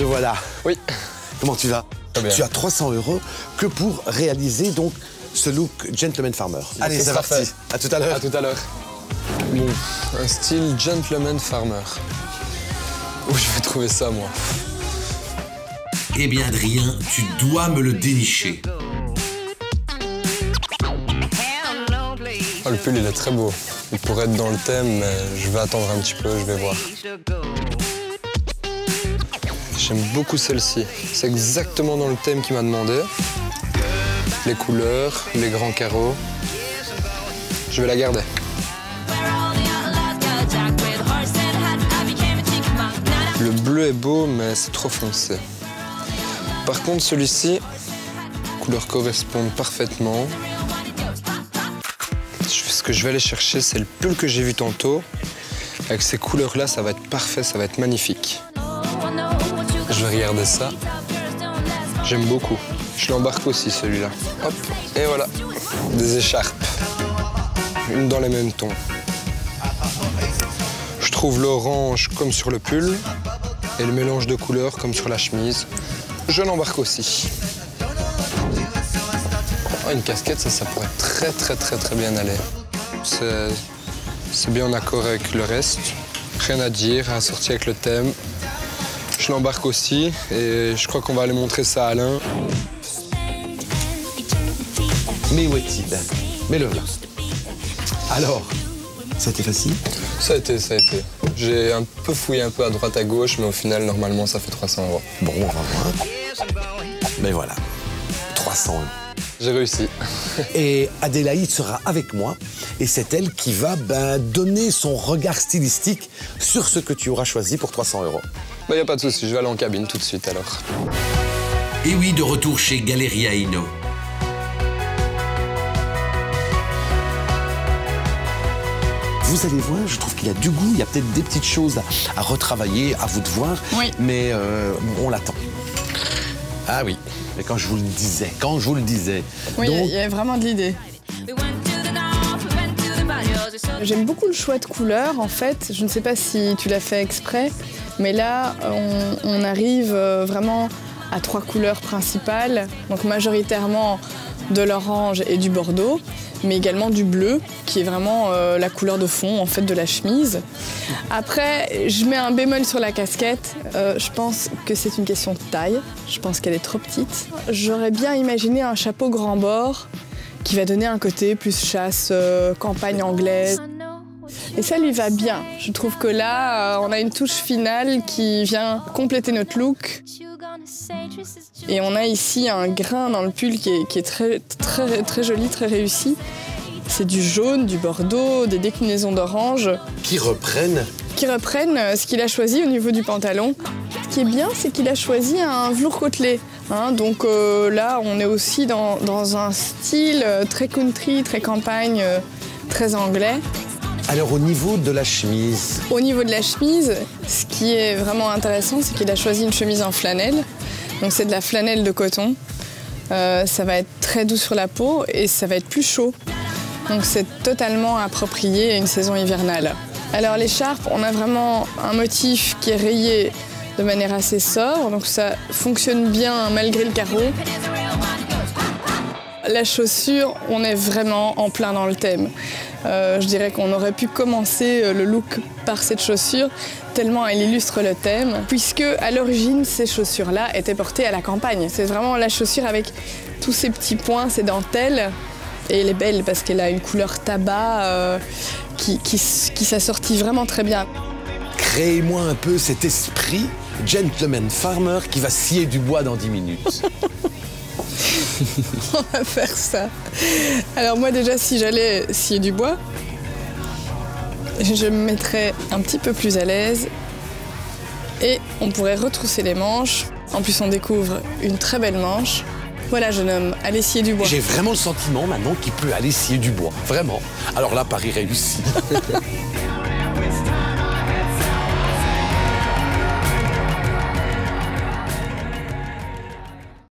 te voilà. Oui. Comment tu vas? Très bien. Tu as 300 € que pour réaliser donc ce look gentleman farmer. Allez, c'est parti. À tout à l'heure. À tout à l'heure. Bon, un style gentleman farmer. Où je vais trouver ça, moi? Eh bien, Adrien, tu dois me le dénicher. Oh, le pull, il est très beau. Il pourrait être dans le thème, mais je vais attendre un petit peu, je vais voir. J'aime beaucoup celle-ci. C'est exactement dans le thème qu'il m'a demandé. Les couleurs, les grands carreaux. Je vais la garder. Le bleu est beau, mais c'est trop foncé. Par contre, celui-ci, les couleurs correspondent parfaitement. Ce que je vais aller chercher, c'est le pull que j'ai vu tantôt. Avec ces couleurs-là, ça va être parfait, ça va être magnifique. Je vais regarder ça. J'aime beaucoup. Je l'embarque aussi, celui-là. Hop, et voilà. Des écharpes. Une dans les mêmes tons. Je trouve l'orange comme sur le pull et le mélange de couleurs comme sur la chemise. Je l'embarque aussi. Oh, une casquette, ça pourrait très bien aller. C'est bien en accord avec le reste. Rien à dire, assorti avec le thème. Je l'embarque aussi et je crois qu'on va aller montrer ça à Alain. Mais où est-il? Mets-le là. Alors, ça a été facile? Ça a été. J'ai un peu fouillé un peu à droite à gauche, mais au final, normalement, ça fait 300 €. Bon, on va voir. Mais voilà, 300 €. J'ai réussi. Et Adélaïde sera avec moi et c'est elle qui va donner son regard stylistique sur ce que tu auras choisi pour 300 €. Il n'y a pas de souci, je vais aller en cabine tout de suite alors. Et oui, de retour chez Galeria Inno. Vous allez voir, je trouve qu'il a du goût, il y a peut-être des petites choses à retravailler, à vous de voir, oui. Mais on l'attend. Ah oui, mais quand je vous le disais. Oui, donc... il y a vraiment de l'idée. J'aime beaucoup le choix de couleurs, en fait. Je ne sais pas si tu l'as fait exprès, mais là, on arrive vraiment à 3 couleurs principales, donc majoritairement de l'orange et du bordeaux, mais également du bleu, qui est vraiment la couleur de fond en fait de la chemise. Après, je mets un bémol sur la casquette. Je pense que c'est une question de taille. Je pense qu'elle est trop petite. J'aurais bien imaginé un chapeau grand bord qui va donner un côté plus chasse, campagne anglaise. Et ça lui va bien. Je trouve que là, on a une touche finale qui vient compléter notre look. Et on a ici un grain dans le pull qui est très joli, très réussi. C'est du jaune, du bordeaux, des déclinaisons d'orange. Qui reprennent ce qu'il a choisi au niveau du pantalon. Ce qui est bien, c'est qu'il a choisi un velours côtelé. Donc là, on est aussi dans un style très country, très campagne, très anglais. Alors au niveau de la chemise? Au niveau de la chemise, ce qui est vraiment intéressant, c'est qu'il a choisi une chemise en flanelle. Donc c'est de la flanelle de coton. Ça va être très doux sur la peau et ça va être plus chaud. Donc c'est totalement approprié à une saison hivernale. Alors l'écharpe, on a vraiment un motif qui est rayé de manière assez sobre, donc ça fonctionne bien malgré le carreau. La chaussure, on est vraiment en plein dans le thème. Je dirais qu'on aurait pu commencer le look par cette chaussure, tellement elle illustre le thème, puisque à l'origine, ces chaussures-là étaient portées à la campagne. C'est vraiment la chaussure avec tous ces petits points, ces dentelles. Et elle est belle parce qu'elle a une couleur tabac qui s'assortit vraiment très bien. Créez-moi un peu cet esprit gentleman farmer qui va scier du bois dans 10 minutes. On va faire ça. Alors moi déjà, si j'allais scier du bois, je me mettrais un petit peu plus à l'aise et on pourrait retrousser les manches. En plus, on découvre une très belle manche. Voilà, jeune homme, allez scier du bois. J'ai vraiment le sentiment maintenant qu'il peut aller scier du bois. Vraiment. Alors là, pari réussi.